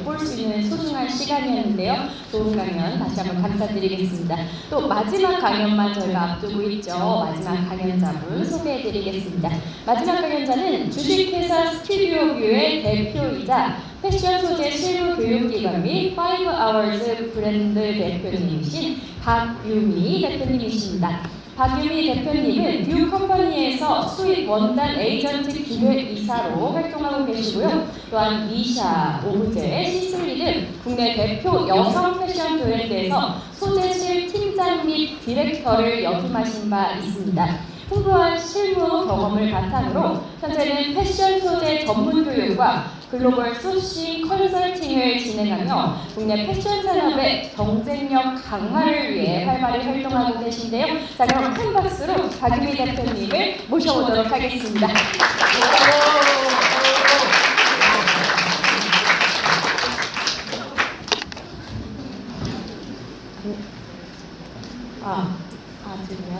엿볼 수 있는 소중한 시간이었는데요. 좋은 강연 다시 한번 감사드리겠습니다. 또 마지막 강연만 저희가 앞두고 있죠. 마지막 강연자분 소개해드리겠습니다. 마지막 강연자는 주식회사 스튜디오뷰의 대표이자 패션 소재 실무 교육기관 및 5hours 브랜드 대표님이신 박유미 대표님이십니다. 박유미 대표님은 뷰 컴퍼니에서 수입 원단 에이전트 기획이사로 활동하고 계시고요. 또한 미샤, 오브제, 시슬리 등 국내 대표 여성 패션 브랜드에서 소재실 팀장 및 디렉터를 역임하신 바 있습니다. 풍부한 실무 경험을 바탕으로 현재는 패션 소재 전문 교육과 글로벌 소싱 컨설팅을 진행하며 국내 패션 산업의 경쟁력 강화를 위해 활발히 활동하고 계신데요. 자, 그럼 큰 박수로 박유미 대표님을 모셔보도록 하겠습니다.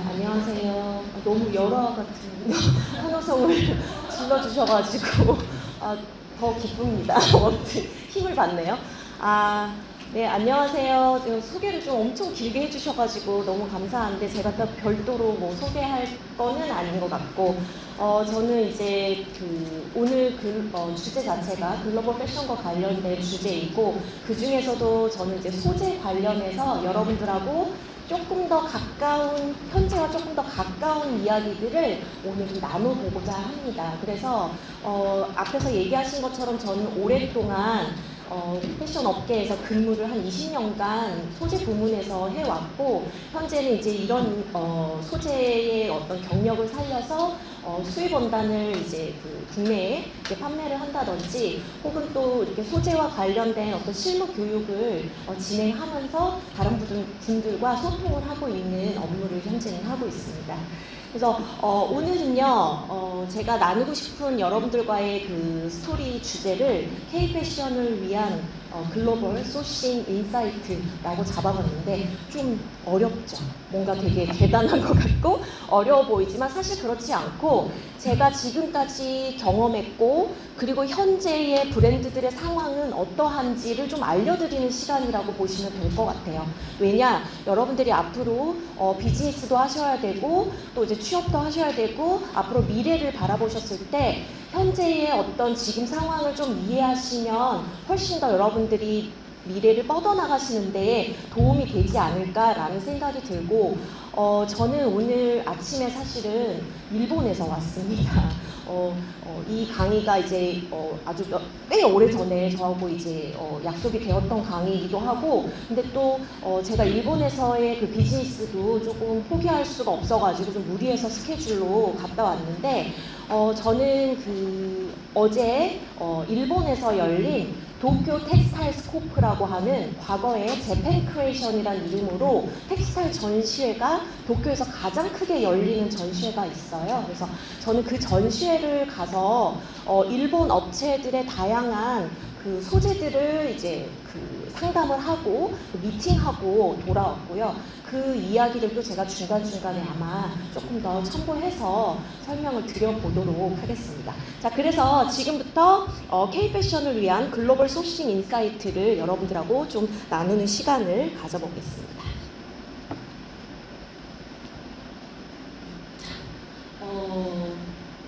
안녕하세요. 너무 열화 같은 환호성을 질러주셔가지고 더 기쁩니다. 힘을 받네요. 네, 안녕하세요. 소개를 좀 엄청 길게 해주셔가지고 너무 감사한데 제가 또 별도로 뭐 소개할 거는 아닌 것 같고 저는 이제 오늘 주제 자체가 글로벌 패션과 관련된 주제이고 그 중에서도 저는 이제 소재 관련해서 여러분들하고 조금 더 가까운, 현재와 조금 더 가까운 이야기들을 오늘 좀 나눠보고자 합니다. 그래서 앞에서 얘기하신 것처럼 저는 오랫동안 패션 업계에서 근무를 한 20년간 소재 부문에서 해왔고 현재는 이제 이런 소재의 어떤 경력을 살려서 수입 원단을 이제 국내에 이제 판매를 한다든지 혹은 또 이렇게 소재와 관련된 어떤 실무 교육을 진행하면서 다른 분들과 소통을 하고 있는 업무를 현재는 하고 있습니다. 그래서 오늘은요 제가 나누고 싶은 여러분들과의 그 스토리 주제를 K-패션을 위한 글로벌 소싱 인사이트라고 잡아봤는데 좀 어렵죠. 뭔가 되게 대단한 것 같고 어려워 보이지만 사실 그렇지 않고 제가 지금까지 경험했고 그리고 현재의 브랜드들의 상황은 어떠한지를 좀 알려드리는 시간이라고 보시면 될 것 같아요. 왜냐? 여러분들이 앞으로 비즈니스도 하셔야 되고 또 이제 취업도 하셔야 되고 앞으로 미래를 바라보셨을 때 현재의 어떤 지금 상황을 좀 이해하시면 훨씬 더 여러분들이 미래를 뻗어나가시는 데 도움이 되지 않을까라는 생각이 들고 저는 오늘 아침에 사실은 일본에서 왔습니다. 이 강의가 이제 아주 꽤 오래 전에 저하고 이제 약속이 되었던 강의이기도 하고 근데 또 제가 일본에서의 그 비즈니스도 조금 포기할 수가 없어가지고 좀 무리해서 스케줄로 갔다 왔는데 저는 어제 일본에서 열린 도쿄 텍스타일 스코프라고 하는 과거에 재팬 크리에이션이라는 이름으로 텍스타일 전시회가 도쿄에서 가장 크게 열리는 전시회가 있어요. 그래서 저는 그 전시회를 가서 일본 업체들의 다양한 그 소재들을 이제 상담을 하고 미팅하고 돌아왔고요. 그 이야기들도 제가 중간중간에 아마 조금 더 첨부해서 설명을 드려보도록 하겠습니다. 자, 그래서 지금부터 K-패션을 위한 글로벌 소싱 인사이트를 여러분들하고 좀 나누는 시간을 가져보겠습니다.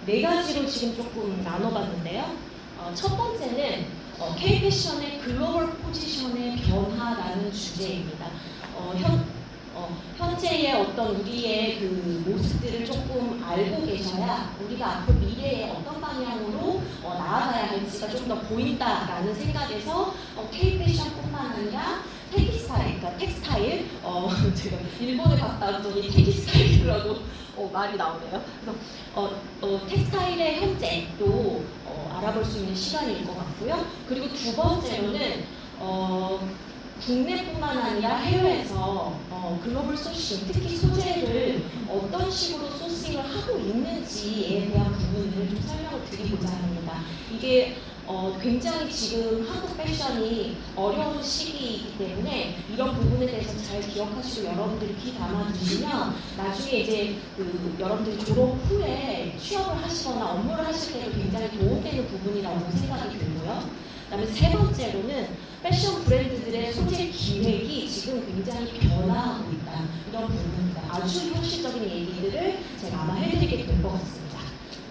네 가지로 지금 조금 나눠봤는데요. 첫 번째는 K-패션의 글로벌 포지션의 변화라는 주제입니다. 현재의 어떤 우리의 그 모습들을 조금 알고 계셔야 우리가 앞으로 미래에 어떤 방향으로 나아가야 할지가 좀 더 보인다라는 생각에서 K-패션뿐만 아니라 텍스타일, 제가 일본에 갔다 왔더니 텍스타일이라고 말이 나오네요. 그래서 텍스타일의 현재도 알아볼 수 있는 시간일 것 같고요. 그리고 두 번째로는 국내뿐만 아니라 해외에서 글로벌 소싱, 특히 소재를 어떤 식으로 소싱을 하고 있는지에 대한 부분을 좀 설명을 드리고자 합니다. 이게 굉장히 지금 한국 패션이 어려운 시기이기 때문에 이런 부분에 대해서 잘 기억하시고 여러분들이 귀 담아두시면 나중에 이제 여러분들이 졸업 후에 취업을 하시거나 업무를 하실 때도 굉장히 도움되는 부분이라고 생각이 들고요. 그다음에 세 번째로는 패션 브랜드들의 소재 기획이 지금 굉장히 변화하고 있다. 이런 부분입니다. 아주 현실적인 얘기들을 제가 아마 해드리게 될 것 같습니다.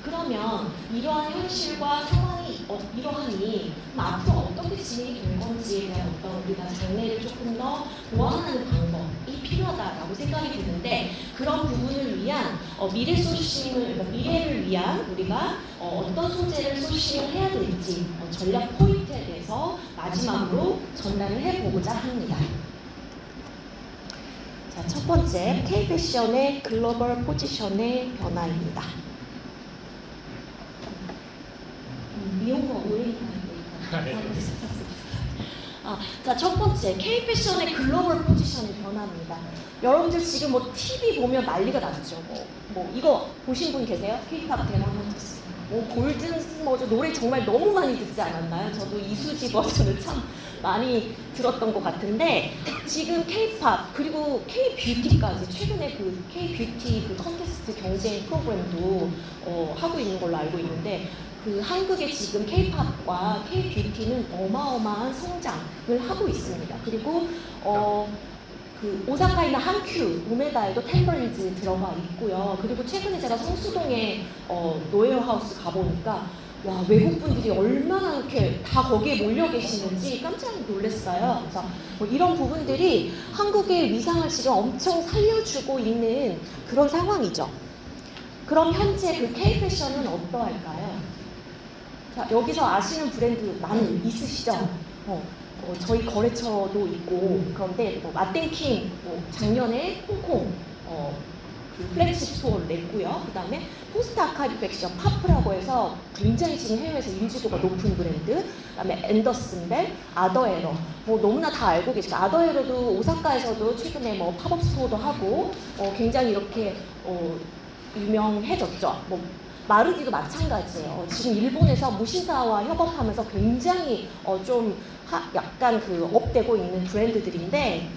그러면 이러한 현실과 상황이 이러하니 앞으로 어떻게 진행이 될 건지에 대한 어떤 우리가 장래를 조금 더 보완하는 방법이 필요하다라고 생각이 드는데, 그런 부분을 위한 미래 소싱을, 그러니까 미래를 위한 우리가 어떤 소재를 소싱을 해야 될지 전략 포인트에 대해서 마지막으로 전달을 해보고자 합니다. 자, 첫 번째, K-패션의 글로벌 포지션의 변화입니다. 미용과 오해니까. 자, 첫 번째, K-패션의 글로벌 포지션의 변화입니다. 여러분들 지금 뭐 TV 보면 난리가 났죠. 뭐 이거 보신 분 계세요? K-팝 대망헌터스. 골든 뭐죠? 노래 정말 너무 많이 듣지 않았나요? 저도 이수지 버전을 참 많이 들었던 것 같은데, 지금 K-팝 그리고 K-뷰티까지 최근에 그 K-뷰티 그 컨테스트 경쟁 프로그램도 하고 있는 걸로 알고 있는데, 그 한국의 지금 K-팝과 K-뷰티는 어마어마한 성장을 하고 있습니다. 그리고 그 오사카에 있는 한큐, 우메다에도 템버린즈 들어가 있고요. 그리고 최근에 제가 성수동에 노예하우스 가보니까 와, 외국 분들이 얼마나 이렇게 다 거기에 몰려 계시는지 깜짝 놀랐어요. 그래서 뭐 이런 부분들이 한국의 위상을 지금 엄청 살려주고 있는 그런 상황이죠. 그럼 현재 그 K-패션은 어떠할까요? 자, 여기서 아시는 브랜드 많이 있으시죠? 저희 거래처도 있고, 그런데 뭐 마땡킹, 작년에 홍콩 그 플래그십 스토어를 냈고요. 그 다음에 포스트 아카이브 팩션, 파프라고 해서 굉장히 지금 해외에서 인지도가 높은 브랜드, 그 다음에 앤더슨벨, 아더에러, 뭐 너무나 다 알고 계시죠. 아더에러도 오사카에서도 최근에 뭐 팝업 스토어도 하고 굉장히 이렇게 유명해졌죠. 뭐 마르디도 마찬가지예요. 지금 일본에서 무신사와 협업하면서 굉장히 좀 약간 그 업되고 있는 브랜드들인데,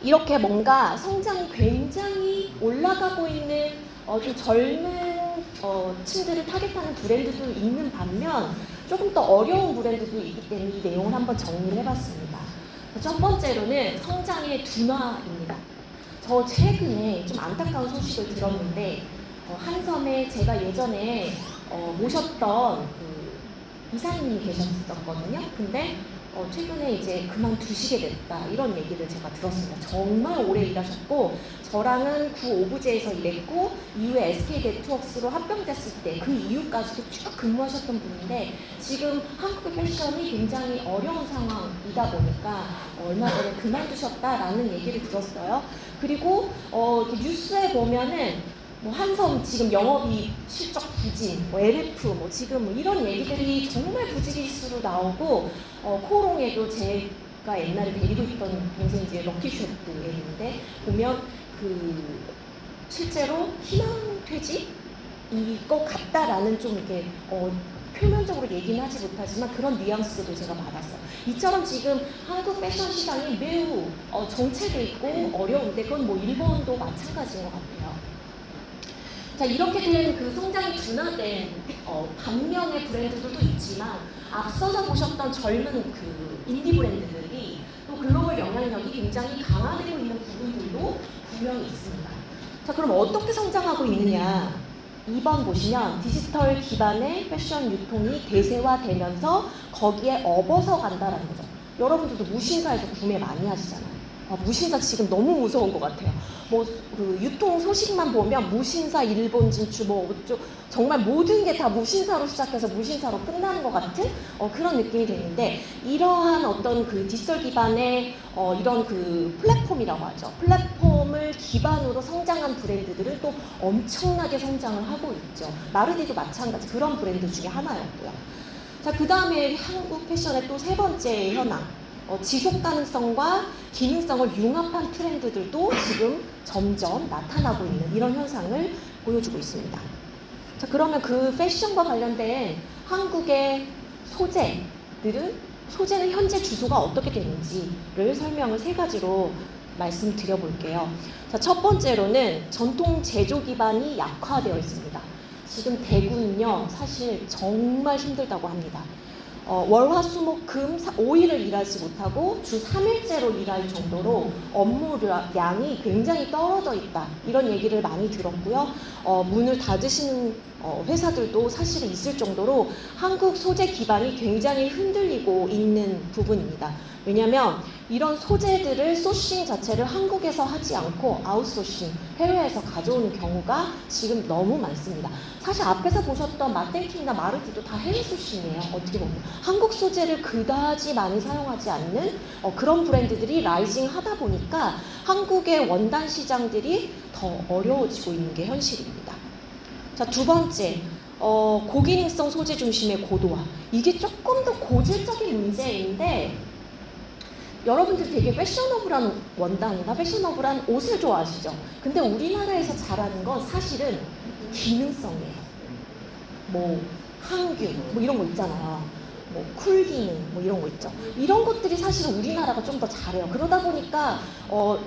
이렇게 뭔가 성장이 굉장히 올라가고 있는 좀 젊은 층들을 타겟하는 브랜드도 있는 반면 조금 더 어려운 브랜드도 있기 때문에 이 내용을 한번 정리를 해봤습니다. 첫 번째로는 성장의 둔화입니다. 저 최근에 좀 안타까운 소식을 들었는데, 한섬에 제가 예전에 모셨던 그 이사님이 계셨었거든요. 근데 최근에 이제 그만두시게 됐다, 이런 얘기를 제가 들었습니다. 정말 오래 일하셨고, 저랑은 구 오브제에서 일했고, 이후에 SK 네트워크스로 합병됐을 때 그 이후까지도 쭉 근무하셨던 분인데, 지금 한국의 패션이 굉장히 어려운 상황이다 보니까 얼마 전에 그만두셨다라는 얘기를 들었어요. 그리고 이렇게 뉴스에 보면은 뭐 한섬 지금 영업이 실적 부진, 뭐 LF, 뭐 지금 뭐 이런 얘기들이 정말 부지기수로 나오고, 코롱에도 제가 옛날에 데리고 있던 동생 이제 럭키쇼트 얘기인데, 보면 그 실제로 희망퇴직일 것 같다라는 좀 이렇게 표면적으로 얘기는 하지 못하지만 그런 뉘앙스도 제가 받았어요. 이처럼 지금 한국 패션 시장이 매우 정체돼 있고 어려운데, 그건 뭐 일본도 마찬가지인 것 같아요. 자, 이렇게 된 그 성장이 둔화된 반면의 브랜드들도 있지만, 앞서서 보셨던 젊은 그 인디 브랜드들이 또 글로벌 영향력이 굉장히 강화되고 있는 부분들도 분명히 있습니다. 자, 그럼 어떻게 성장하고 있느냐? 2번 보시면 디지털 기반의 패션 유통이 대세화되면서 거기에 업어서 간다라는 거죠. 여러분들도 무신사에서 구매 많이 하시잖아요. 무신사 지금 너무 무서운 것 같아요. 뭐 그 유통 소식만 보면 무신사 일본 진출, 뭐 정말 모든 게 다 무신사로 시작해서 무신사로 끝나는 것 같은 그런 느낌이 드는데, 이러한 어떤 그 디지털 기반의 이런 그 플랫폼이라고 하죠. 플랫폼을 기반으로 성장한 브랜드들은 또 엄청나게 성장을 하고 있죠. 마르디도 마찬가지 그런 브랜드 중에 하나였고요. 자, 그 다음에 한국 패션의 또 세 번째 현황. 지속 가능성과 기능성을 융합한 트렌드들도 지금 점점 나타나고 있는 이런 현상을 보여주고 있습니다. 자, 그러면 그 패션과 관련된 한국의 소재는 현재 주소가 어떻게 되는지를 설명을 세 가지로 말씀드려 볼게요. 자, 첫 번째로는 전통 제조 기반이 약화되어 있습니다. 지금 대구는요, 사실 정말 힘들다고 합니다. 월화수목금 5일을 일하지 못하고 주 3일째로 일할 정도로 업무량이 굉장히 떨어져 있다. 이런 얘기를 많이 들었고요. 문을 닫으시는 회사들도 사실은 있을 정도로 한국 소재 기반이 굉장히 흔들리고 있는 부분입니다. 왜냐하면 이런 소재들을 소싱 자체를 한국에서 하지 않고 아웃소싱, 해외에서 가져오는 경우가 지금 너무 많습니다. 사실 앞에서 보셨던 마땡킹이나 마르티도 다 해외 소싱이에요. 어떻게 보면 한국 소재를 그다지 많이 사용하지 않는 그런 브랜드들이 라이징 하다 보니까 한국의 원단 시장들이 더 어려워지고 있는 게 현실입니다. 자, 두 번째, 고기능성 소재 중심의 고도화. 이게 조금 더 고질적인 문제인데 여러분들 되게 패셔너블한 원단이나 패셔너블한 옷을 좋아하시죠? 근데 우리나라에서 잘하는 건 사실은 기능성이에요. 뭐 항균, 뭐 이런 거 있잖아요. 뭐 쿨기능, 뭐 이런 거 있죠. 이런 것들이 사실은 우리나라가 좀 더 잘해요. 그러다 보니까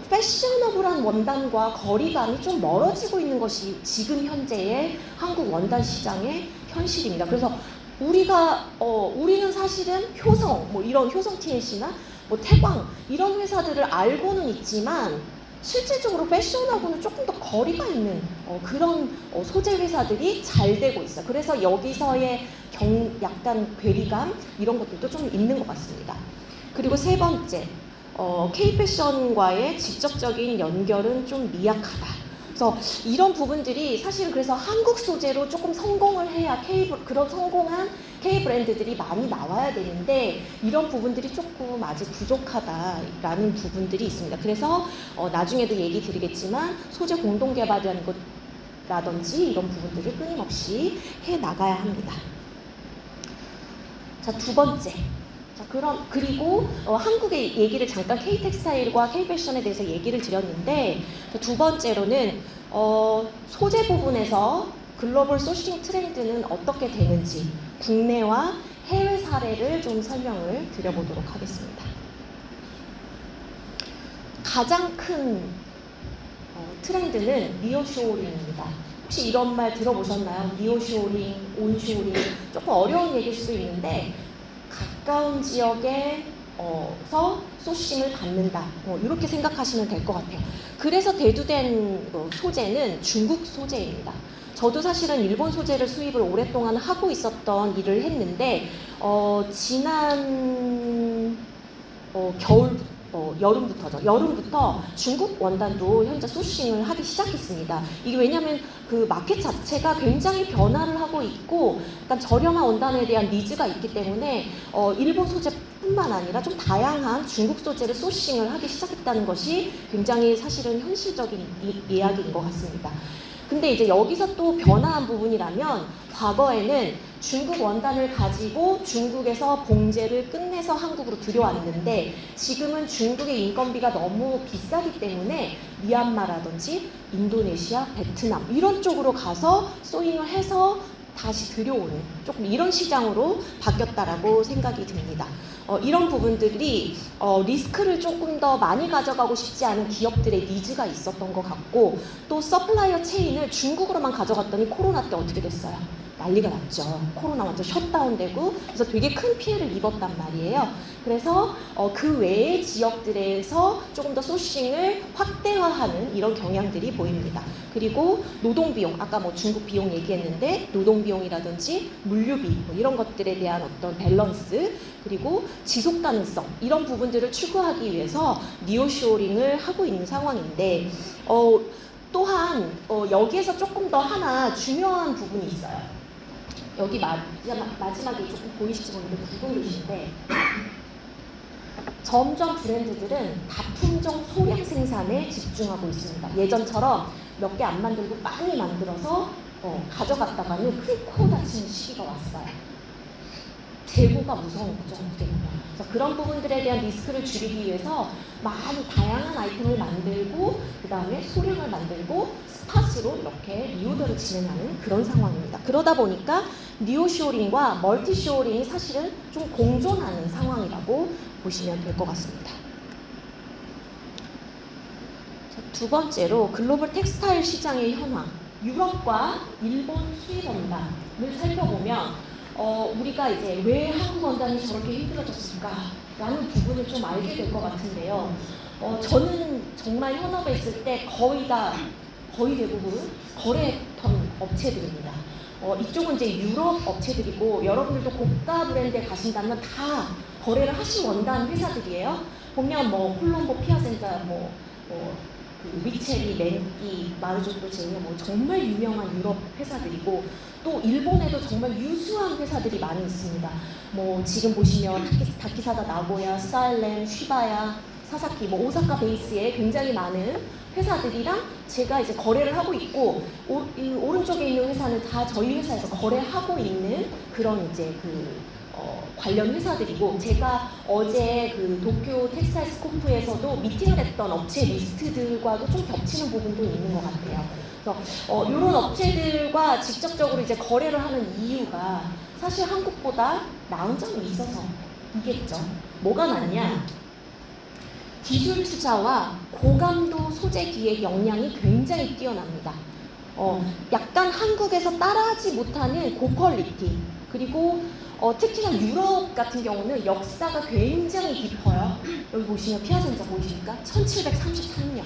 패셔너블한 원단과 거리감이 좀 멀어지고 있는 것이 지금 현재의 한국 원단 시장의 현실입니다. 그래서 우리는 사실은 효성, 뭐 이런 효성 TNC나 뭐 태광 이런 회사들을 알고는 있지만 실질적으로 패션하고는 조금 더 거리가 있는 그런 소재 회사들이 잘 되고 있어요. 그래서 여기서의 약간 괴리감 이런 것들도 좀 있는 것 같습니다. 그리고 세 번째, K-패션과의 직접적인 연결은 좀 미약하다. 그래서 이런 부분들이 사실 그래서 한국 소재로 조금 성공을 해야 그런 성공한 K 브랜드들이 많이 나와야 되는데 이런 부분들이 조금 아직 부족하다라는 부분들이 있습니다. 그래서 나중에도 얘기 드리겠지만 소재 공동 개발이라는 것라든지 이런 부분들을 끊임없이 해 나가야 합니다. 자, 두 번째. 자, 그리고 한국의 얘기를 잠깐 K-텍스타일과 K-패션에 대해서 얘기를 드렸는데 두 번째로는 소재 부분에서 글로벌 소싱 트렌드는 어떻게 되는지 국내와 해외 사례를 좀 설명을 드려보도록 하겠습니다. 가장 큰 트렌드는 니어쇼어링입니다. 혹시 이런 말 들어보셨나요? 니어쇼어링, 온쇼어링 조금 어려운 얘기일 수도 있는데 가까운 지역에서 소싱을 받는다. 이렇게 생각하시면 될 것 같아요. 그래서 대두된 소재는 중국 소재입니다. 저도 사실은 일본 소재를 수입을 오랫동안 하고 있었던 일을 했는데 지난 여름부터 중국 원단도 현재 소싱을 하기 시작했습니다. 이게 왜냐하면 그 마켓 자체가 굉장히 변화를 하고 있고 약간 저렴한 원단에 대한 니즈가 있기 때문에 일본 소재뿐만 아니라 좀 다양한 중국 소재를 소싱을 하기 시작했다는 것이 굉장히 사실은 현실적인 이야기인 것 같습니다. 근데 이제 여기서 또 변화한 부분이라면 과거에는 중국 원단을 가지고 중국에서 봉제를 끝내서 한국으로 들여왔는데 지금은 중국의 인건비가 너무 비싸기 때문에 미얀마라든지 인도네시아, 베트남 이런 쪽으로 가서 소잉을 해서 다시 들여오는 조금 이런 시장으로 바뀌었다라고 생각이 듭니다. 이런 부분들이 리스크를 조금 더 많이 가져가고 싶지 않은 기업들의 니즈가 있었던 것 같고 또 서플라이어 체인을 중국으로만 가져갔더니 코로나 때 어떻게 됐어요? 난리가 났죠. 코로나 완전 셧다운되고 그래서 되게 큰 피해를 입었단 말이에요. 그래서 그 외의 지역들에서 조금 더 소싱을 확대화하는 이런 경향들이 보입니다. 그리고 노동비용, 아까 뭐 중국 비용 얘기했는데 노동비용이라든지 물류비 뭐 이런 것들에 대한 어떤 밸런스 그리고 지속 가능성 이런 부분들을 추구하기 위해서 니어쇼어링을 하고 있는 상황인데 또한 여기에서 조금 더 하나 중요한 부분이 있어요. 여기 마지막에 조금 보이실지 모르는데 굵은 글씨인데 점점 브랜드들은 다품종 소량 생산에 집중하고 있습니다. 예전처럼 몇 개 안 만들고 많이 만들어서 가져갔다가는 큰 다치는 시기가 왔어요. 재고가 무서운 거죠. 어떻게 보면. 그래서 그런 부분들에 대한 리스크를 줄이기 위해서 많이 다양한 아이템을 만들고 그 다음에 소량을 만들고 스팟으로 이렇게 리오더를 진행하는 그런 상황입니다. 그러다 보니까 니오쇼어링과 멀티쇼어링이 사실은 좀 공존하는 상황이라고 보시면 될 것 같습니다. 자, 두 번째로 글로벌 텍스타일 시장의 현황, 유럽과 일본 수입 원단을 살펴보면 우리가 이제 왜 한국 원단이 저렇게 힘들어졌을까라는 부분을 좀 알게 될 것 같은데요. 저는 정말 현업에 있을 때 거의 대부분 거래했던 업체들입니다. 이쪽은 이제 유럽 업체들이고, 여러분들도 고가 브랜드에 가신다면 다 거래를 하신 원단 회사들이에요. 보면 뭐 콜롬보, 피아센자, 그 위체리, 렌키, 마르조토, 제니어, 정말 유명한 유럽 회사들이고, 또 일본에도 정말 유수한 회사들이 많이 있습니다. 지금 보시면 다키사다 나고야, 스타일렌, 쉬바야, 사사키, 오사카 베이스에 굉장히 많은 회사들이랑 제가 이제 거래를 하고 있고, 오른쪽에 있는 회사는 다 저희 회사에서 거래하고 있는 그런 이제 관련 회사들이고, 제가 어제 그 도쿄 텍스타일 스코프에서도 미팅을 했던 업체 리스트들과도 좀 겹치는 부분도 있는 것 같아요. 그래서 이런 업체들과 직접적으로 이제 거래를 하는 이유가 사실 한국보다 나은 점이 있어서 이겠죠. 뭐가 낫냐? 기술 투자와 고감도 소재 기획 역량이 굉장히 뛰어납니다. 약간 한국에서 따라하지 못하는 고퀄리티, 그리고 특히나 유럽 같은 경우는 역사가 굉장히 깊어요. 여기 보시면 피아센자 보이십니까? 1733년.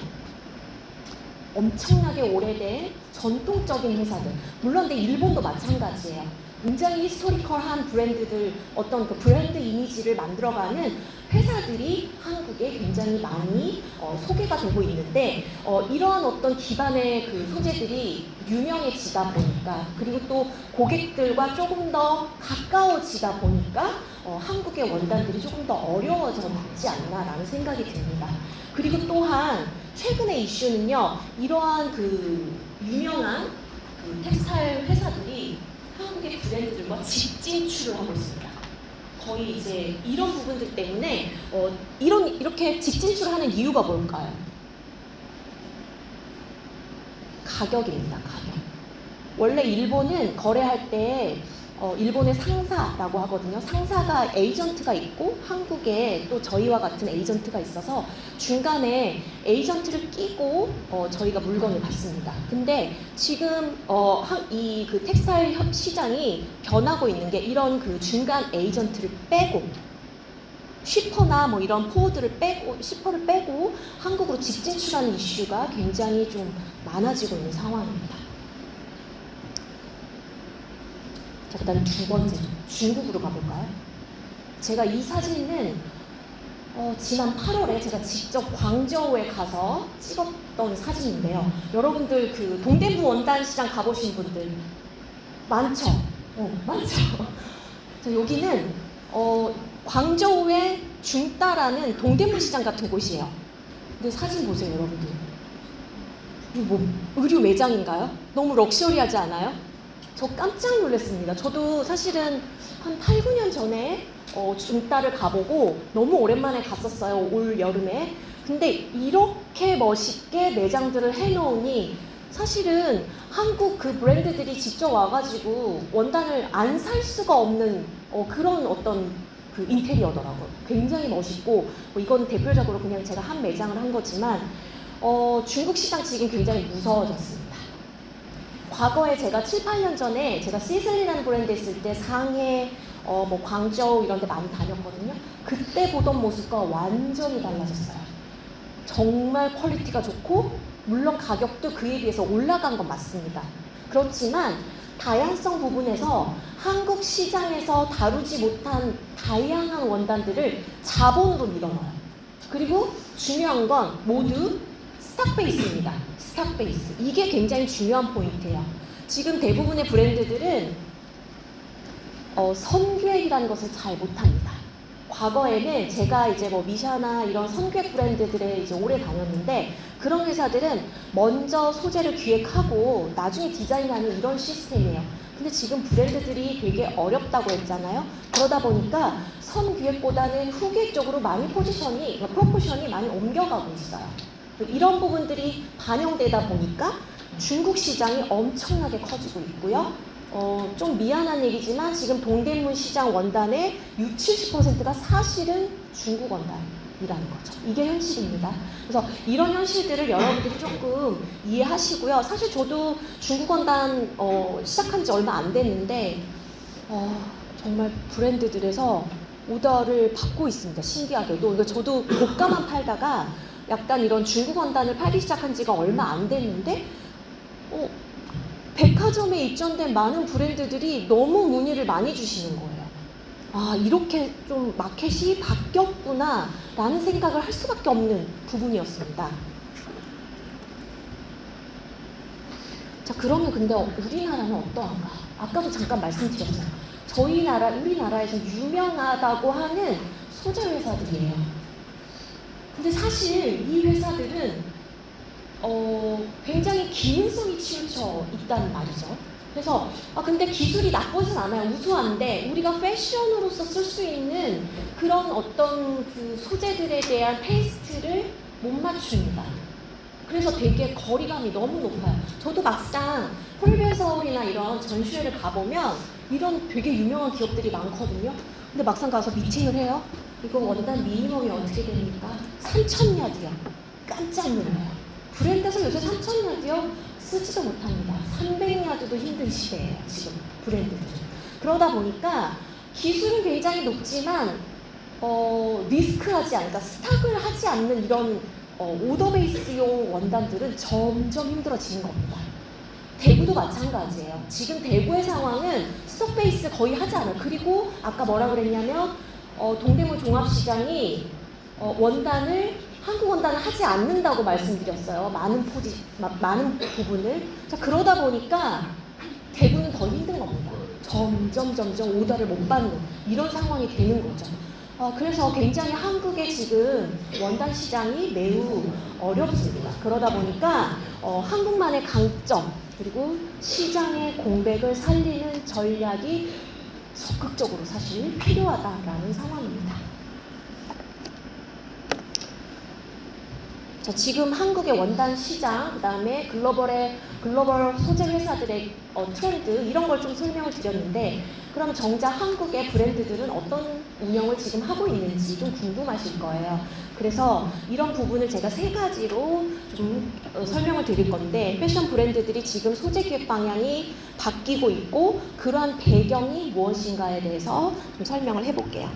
엄청나게 오래된 전통적인 회사들. 물론 근데 일본도 마찬가지예요. 굉장히 히스토리컬한 브랜드들, 어떤 그 브랜드 이미지를 만들어가는 회사들이 한국에 굉장히 많이 소개가 되고 있는데, 이러한 어떤 기반의 그 소재들이 유명해지다 보니까, 그리고 또 고객들과 조금 더 가까워지다 보니까 한국의 원단들이 조금 더 어려워졌지 않나라는 생각이 듭니다. 그리고 또한 최근의 이슈는요, 이러한 그 유명한 그 텍스타일 회사들이 한국의 브랜드들과 직진출을 하고 있습니다. 거의 이제 이런 부분들 때문에 이렇게 직진출하는 이유가 뭘까요? 가격입니다. 가격. 원래 일본은 거래할 때 일본의 상사라고 하거든요. 상사가 에이전트가 있고 한국에 또 저희와 같은 에이전트가 있어서 중간에 에이전트를 끼고 저희가 물건을 받습니다. 근데 지금 이 그 텍스타일 시장이 변하고 있는 게, 이런 그 중간 에이전트를 빼고 쉬퍼나 이런 포워드를 빼고, 쉬퍼를 빼고 한국으로 직진출하는 이슈가 굉장히 좀 많아지고 있는 상황입니다. 자, 그다음 두 번째, 중국으로 가볼까요? 제가 이 사진은 지난 8월에 제가 직접 광저우에 가서 찍었던 사진인데요. 여러분들 그 동대문 원단 시장 가보신 분들 많죠? 많죠? 자, 여기는 광저우의 중따라는 동대문 시장 같은 곳이에요. 근데 사진 보세요, 여러분들. 이거 의류 매장인가요? 너무 럭셔리하지 않아요? 저 깜짝 놀랐습니다. 저도 사실은 한 8, 9년 전에 중따를 가보고 너무 오랜만에 갔었어요. 올 여름에. 근데 이렇게 멋있게 매장들을 해놓으니 사실은 한국 그 브랜드들이 직접 와가지고 원단을 안 살 수가 없는 그런 어떤 그 인테리어더라고요. 굉장히 멋있고, 이건 대표적으로 그냥 제가 한 매장을 한 거지만 중국 시장 지금 굉장히 무서워졌습니다. 과거에 제가 7, 8년 전에 제가 시슬리라는 브랜드 있을 때 상해, 광저우 이런 데 많이 다녔거든요. 그때 보던 모습과 완전히 달라졌어요. 정말 퀄리티가 좋고, 물론 가격도 그에 비해서 올라간 건 맞습니다. 그렇지만 다양성 부분에서 한국 시장에서 다루지 못한 다양한 원단들을 자본으로 밀어넣어요. 그리고 중요한 건 모두 스탁 베이스입니다. 스탁 베이스. 이게 굉장히 중요한 포인트예요. 지금 대부분의 브랜드들은 선규획이라는 것을 잘 못합니다. 과거에는 제가 이제 미샤나 이런 선규획 브랜드들에 이제 오래 다녔는데, 그런 회사들은 먼저 소재를 기획하고 나중에 디자인하는 이런 시스템이에요. 근데 지금 브랜드들이 되게 어렵다고 했잖아요. 그러다 보니까 선기획보다는 후기획 쪽으로 많이 프로포션이 많이 옮겨가고 있어요. 이런 부분들이 반영되다 보니까 중국 시장이 엄청나게 커지고 있고요. 좀 미안한 얘기지만 지금 동대문 시장 원단의 60, 70%가 사실은 중국 원단이라는 거죠. 이게 현실입니다. 그래서 이런 현실들을 여러분들이 조금 이해하시고요. 사실 저도 중국 원단 시작한 지 얼마 안 됐는데 정말 브랜드들에서 오더를 받고 있습니다. 신기하게도. 그러니까 저도 고가만 팔다가 약간 이런 중국 원단을 팔기 시작한 지가 얼마 안 됐는데 백화점에 입점된 많은 브랜드들이 너무 문의를 많이 주시는 거예요. 아, 이렇게 좀 마켓이 바뀌었구나 라는 생각을 할 수밖에 없는 부분이었습니다. 자, 그러면 근데 우리나라는 어떠한가? 아까도 잠깐 말씀드렸어요. 우리나라에서 유명하다고 하는 소재 회사들이에요. 근데 사실 이 회사들은 굉장히 기능성이 치우쳐 있다는 말이죠. 그래서 근데 기술이 나쁘진 않아요. 우수한데 우리가 패션으로서 쓸 수 있는 그런 어떤 그 소재들에 대한 테이스트를 못 맞춥니다. 그래서 되게 거리감이 너무 높아요. 저도 막상 폴베 서울이나 이런 전시회를 가보면 이런 되게 유명한 기업들이 많거든요. 근데 막상 가서 미팅을 해요. 이거 원단 미니멈이 어떻게 됩니까? 3,000야드요. 깜짝 놀라요. 브랜드에서 요새 3,000야드요? 쓰지도 못합니다. 300야드도 힘든 시대예요, 지금 브랜드들은. 그러다 보니까 기술은 굉장히 높지만 리스크하지 않을까, 스탁을 하지 않는 이런 오더 베이스용 원단들은 점점 힘들어지는 겁니다. 대구도 마찬가지예요. 지금 대구의 상황은 스톡 베이스 거의 하지 않아요. 그리고 아까 뭐라 그랬냐면 동대문 종합시장이 한국 원단을 하지 않는다고 말씀드렸어요. 많은 부분을. 자, 그러다 보니까 대구는 더 힘든 겁니다. 점점 오더를 못 받는 이런 상황이 되는 거죠. 그래서 굉장히 한국의 지금 원단 시장이 매우 어렵습니다. 그러다 보니까 한국만의 강점 그리고 시장의 공백을 살리는 전략이 적극적으로 사실 필요하다라는 상황입니다. 자, 지금 한국의 원단 시장, 그 다음에 글로벌 소재 회사들의 트렌드 이런 걸 좀 설명을 드렸는데, 그럼 정작 한국의 브랜드들은 어떤 운영을 지금 하고 있는지 좀 궁금하실 거예요. 그래서 이런 부분을 제가 3가지로 좀 설명을 드릴 건데, 패션 브랜드들이 지금 소재 기획 방향이 바뀌고 있고 그러한 배경이 무엇인가에 대해서 좀 설명을 해볼게요.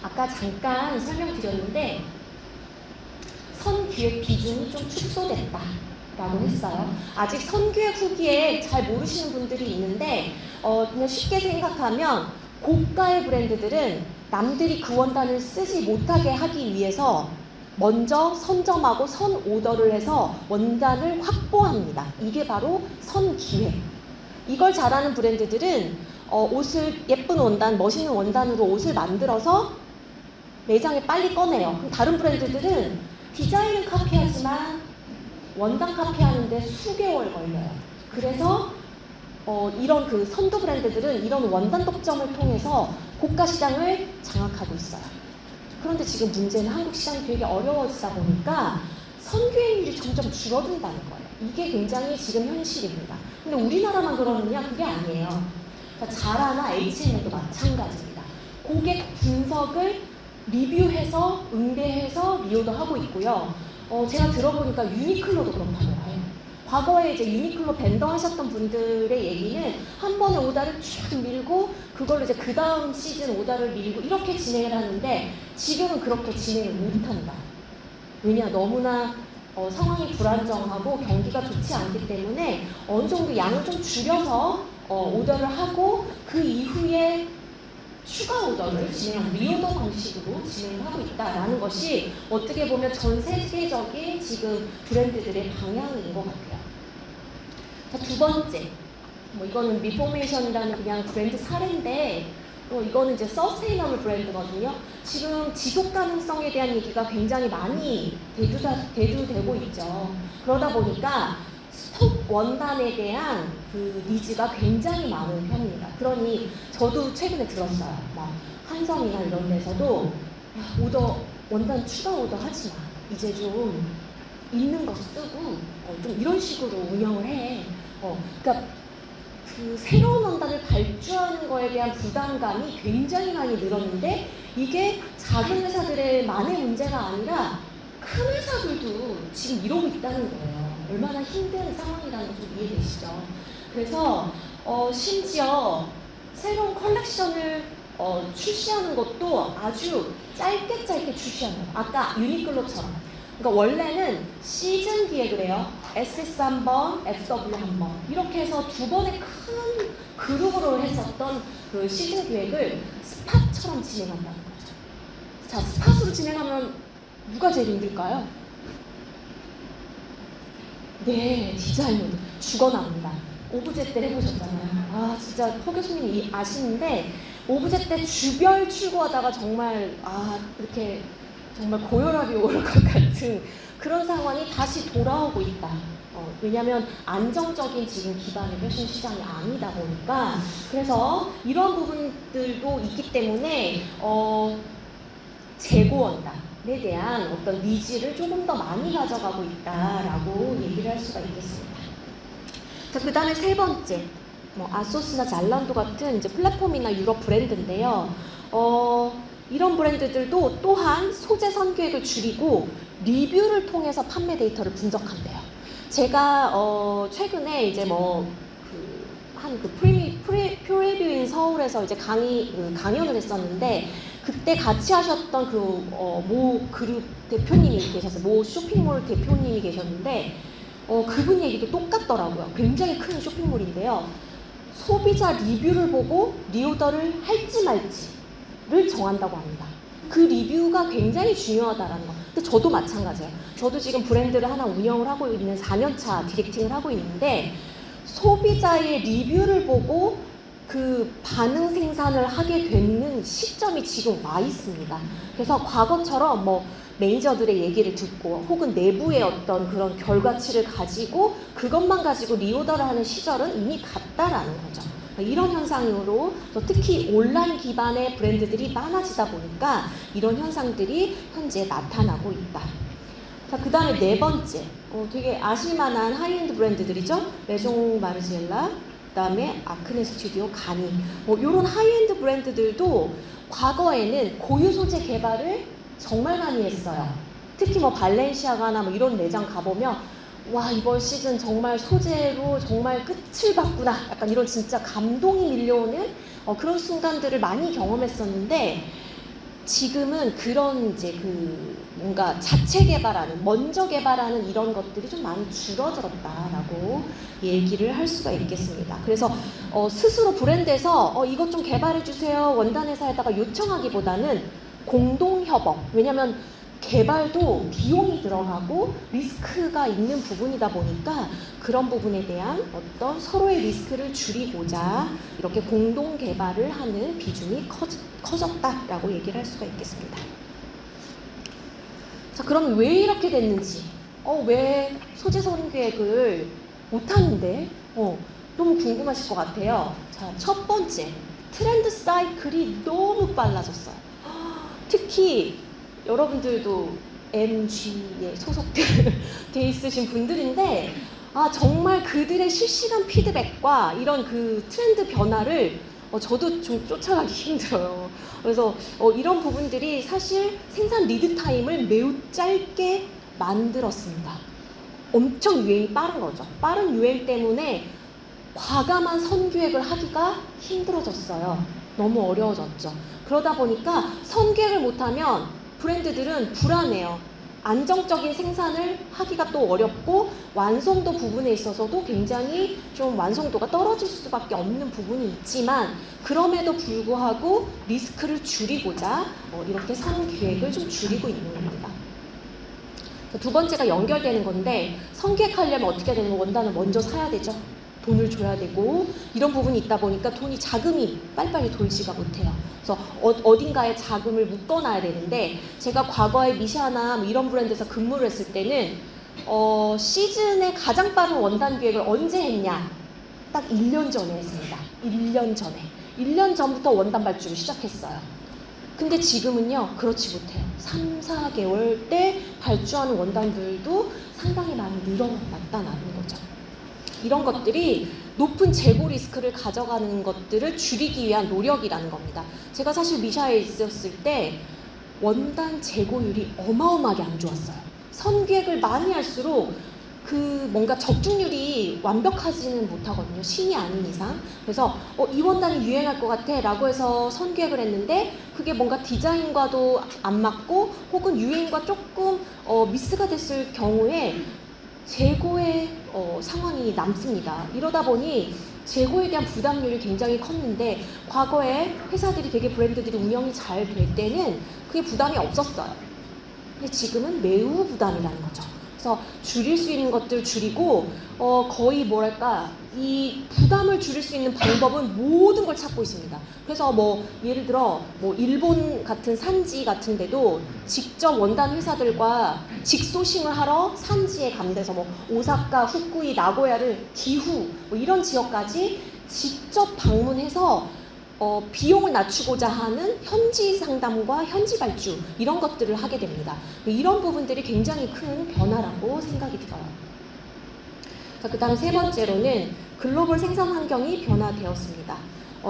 아까 잠깐 설명드렸는데 선기획 비중이 좀 축소됐다라고 했어요. 아직 선기획 후기에 잘 모르시는 분들이 있는데 그냥 쉽게 생각하면 고가의 브랜드들은 남들이 그 원단을 쓰지 못하게 하기 위해서 먼저 선점하고 선 오더를 해서 원단을 확보합니다. 이게 바로 선기획. 이걸 잘하는 브랜드들은 옷을 예쁜 원단, 멋있는 원단으로 옷을 만들어서 매장에 빨리 꺼내요. 그럼 다른 브랜드들은 디자인은 카피하지만 원단 카피하는데 수개월 걸려요. 그래서 이런 그 선두 브랜드들은 이런 원단 독점을 통해서 고가 시장을 장악하고 있어요. 그런데 지금 문제는 한국 시장이 되게 어려워지다 보니까 선기획률이 점점 줄어든다는 거예요. 이게 굉장히 지금 현실입니다. 근데 우리나라만 그러느냐? 그게 아니에요. 그러니까 자라나 H&M도 마찬가지입니다. 고객 분석을 리뷰해서 응대해서 리오도 하고 있고요. 제가 들어보니까 유니클로도 그렇다고 해요. 과거에 이제 유니클로 벤더 하셨던 분들의 얘기는 한 번에 오더를 쭉 밀고 그걸로 이제 그 다음 시즌 오더를 밀고 이렇게 진행을 하는데 지금은 그렇게 진행을 못한다. 왜냐, 너무나 상황이 불안정하고 경기가 좋지 않기 때문에 어느 정도 양을 좀 줄여서 오더를 하고 그 이후에 추가 오더를 진행한 리오더 방식으로 진행하고 있다라는 것이 어떻게 보면 전 세계적인 지금 브랜드들의 방향인 것 같아요. 자, 2번째, 이거는 미포메이션이라는 그냥 브랜드 사례인데 이거는 이제 서스테이너블 브랜드거든요. 지금 지속 가능성에 대한 얘기가 굉장히 많이 대두되고 있죠. 그러다 보니까 스톡 원단에 대한 그 니즈가 굉장히 많은 편입니다. 그러니 저도 최근에 들었어요. 막 한성이나 이런 데서도 원단 추가 오더 하지 마. 이제 좀 있는 거 쓰고 좀 이런 식으로 운영을 해. 그러니까 그 새로운 원단을 발주하는 거에 대한 부담감이 굉장히 많이 늘었는데 이게 작은 회사들의 만의 문제가 아니라 큰 회사들도 지금 이러고 있다는 거예요. 얼마나 힘든 상황이라는 거 좀 이해되시죠? 그래서 심지어 새로운 컬렉션을 출시하는 것도 아주 짧게 출시하는 거예요. 아까 유니클로처럼. 그러니까 원래는 시즌 기획을 해요. SS 한 번, FW 한 번. 이렇게 해서 두 번의 큰 그룹으로 했었던 그 시즌 기획을 스팟처럼 진행한다는 거죠. 자, 스팟으로 진행하면 누가 제일 힘들까요? 네, 디자이너들 죽어나옵니다. 오브제 때 해보셨잖아요. 아, 진짜 허 교수님이 아시는데 오브제 때 주별 출고하다가 정말 이렇게 정말 고혈압이 오를 것 같은 그런 상황이 다시 돌아오고 있다. 왜냐하면 안정적인 지금 기반의 패션 시장이 아니다 보니까 그래서 이런 부분들도 있기 때문에 재고원단에 대한 어떤 니즈를 조금 더 많이 가져가고 있다라고 얘기를 할 수가 있겠습니다. 자, 그 다음에 세 번째, 아소스나 잘란도 같은 이제 플랫폼이나 유럽 브랜드인데요. 이런 브랜드들도 또한 소재 선계획을 줄이고 리뷰를 통해서 판매 데이터를 분석한대요. 제가 최근에 이제 프리뷰인 서울에서 이제 강연을 했었는데 그때 같이 하셨던 모 그룹 대표님이 계셨어요. 모 쇼핑몰 대표님이 계셨는데 그분 얘기도 똑같더라고요. 굉장히 큰 쇼핑몰인데요. 소비자 리뷰를 보고 리오더를 할지 말지를 정한다고 합니다. 그 리뷰가 굉장히 중요하다라는 거. 근데 저도 마찬가지예요. 저도 지금 브랜드를 하나 운영을 하고 있는 4년차 디렉팅을 하고 있는데 소비자의 리뷰를 보고 그 반응 생산을 하게 되는 시점이 지금 와 있습니다. 그래서 과거처럼 매니저들의 얘기를 듣고 혹은 내부의 어떤 그런 결과치를 가지고 그것만 가지고 리오더를 하는 시절은 이미 갔다라는 거죠. 이런 현상으로 특히 온라인 기반의 브랜드들이 많아지다 보니까 이런 현상들이 현재 나타나고 있다. 자, 그 다음에 네 번째, 되게 아실만한 하이엔드 브랜드들이죠. 메종 마르지엘라, 그 다음에 아크네 스튜디오, 가니, 이런 하이엔드 브랜드들도 과거에는 고유 소재 개발을 정말 많이 했어요. 특히 발렌시아가나 이런 매장 가보면 와, 이번 시즌 정말 소재로 정말 끝을 봤구나, 약간 이런 진짜 감동이 밀려오는 그런 순간들을 많이 경험했었는데 지금은 그런 이제 뭔가 자체 개발하는, 먼저 개발하는 이런 것들이 좀 많이 줄어들었다라고 얘기를 할 수가 있겠습니다. 그래서 스스로 브랜드에서 이것 좀 개발해 주세요 원단 회사에다가 요청하기보다는 공동협업, 왜냐면 개발도 비용이 들어가고 리스크가 있는 부분이다 보니까 그런 부분에 대한 어떤 서로의 리스크를 줄이고자 이렇게 공동 개발을 하는 비중이 커졌다라고 얘기를 할 수가 있겠습니다. 자, 그럼 왜 이렇게 됐는지, 왜 소재 선계획을 못하는데, 너무 궁금하실 것 같아요. 자, 첫 번째, 트렌드 사이클이 너무 빨라졌어요. 특히 여러분들도 MG에 소속돼 있으신 분들인데 정말 그들의 실시간 피드백과 이런 그 트렌드 변화를 저도 좀 쫓아가기 힘들어요. 그래서 이런 부분들이 사실 생산 리드 타임을 매우 짧게 만들었습니다. 엄청 유행이 빠른 거죠. 빠른 유행 때문에 과감한 선기획을 하기가 힘들어졌어요. 너무 어려워졌죠. 그러다 보니까 선기획을 못하면 브랜드들은 불안해요. 안정적인 생산을 하기가 또 어렵고 완성도 부분에 있어서도 굉장히 좀 완성도가 떨어질 수밖에 없는 부분이 있지만 그럼에도 불구하고 리스크를 줄이고자 이렇게 선기획을 좀 줄이고 있는 겁니다. 두 번째가 연결되는 건데 선기획하려면 어떻게 되는 거, 원단을 먼저 사야 되죠. 돈을 줘야 되고 이런 부분이 있다 보니까 자금이 빨리빨리 돌지가 못해요. 그래서 어딘가에 자금을 묶어놔야 되는데 제가 과거에 미샤나 이런 브랜드에서 근무를 했을 때는 시즌에 가장 빠른 원단 기획을 언제 했냐? 딱 1년 전에 했습니다. 1년 전에. 1년 전부터 원단 발주를 시작했어요. 근데 지금은요, 그렇지 못해요. 3, 4개월 때 발주하는 원단들도 상당히 많이 늘어났다는 거죠. 이런 것들이 높은 재고 리스크를 가져가는 것들을 줄이기 위한 노력이라는 겁니다. 제가 사실 미샤에 있었을 때 원단 재고율이 어마어마하게 안 좋았어요. 선기획을 많이 할수록 그 뭔가 적중률이 완벽하지는 못하거든요. 신이 아닌 이상. 그래서 이 원단이 유행할 것 같아 라고 해서 선계획을 했는데 그게 뭔가 디자인과도 안 맞고 혹은 유행과 조금 미스가 됐을 경우에 재고의 상황이 남습니다. 이러다 보니 재고에 대한 부담률이 굉장히 컸는데 과거에 회사들이 되게 브랜드들이 운영이 잘 될 때는 그게 부담이 없었어요. 근데 지금은 매우 부담이라는 거죠. 그래서 줄일 수 있는 것들 줄이고 거의 뭐랄까 이 부담을 줄일 수 있는 방법은 모든 걸 찾고 있습니다. 그래서 뭐 예를 들어 뭐 일본 같은 산지 같은 데도 직접 원단 회사들과 직소싱을 하러 산지에 간대서 뭐 오사카, 후쿠이, 나고야를 기후 뭐 이런 지역까지 직접 방문해서 비용을 낮추고자 하는 현지 상담과 현지 발주 이런 것들을 하게 됩니다. 이런 부분들이 굉장히 큰 변화라고 생각이 들어요. 자, 그 다음 세 번째로는 글로벌 생산 환경이 변화되었습니다.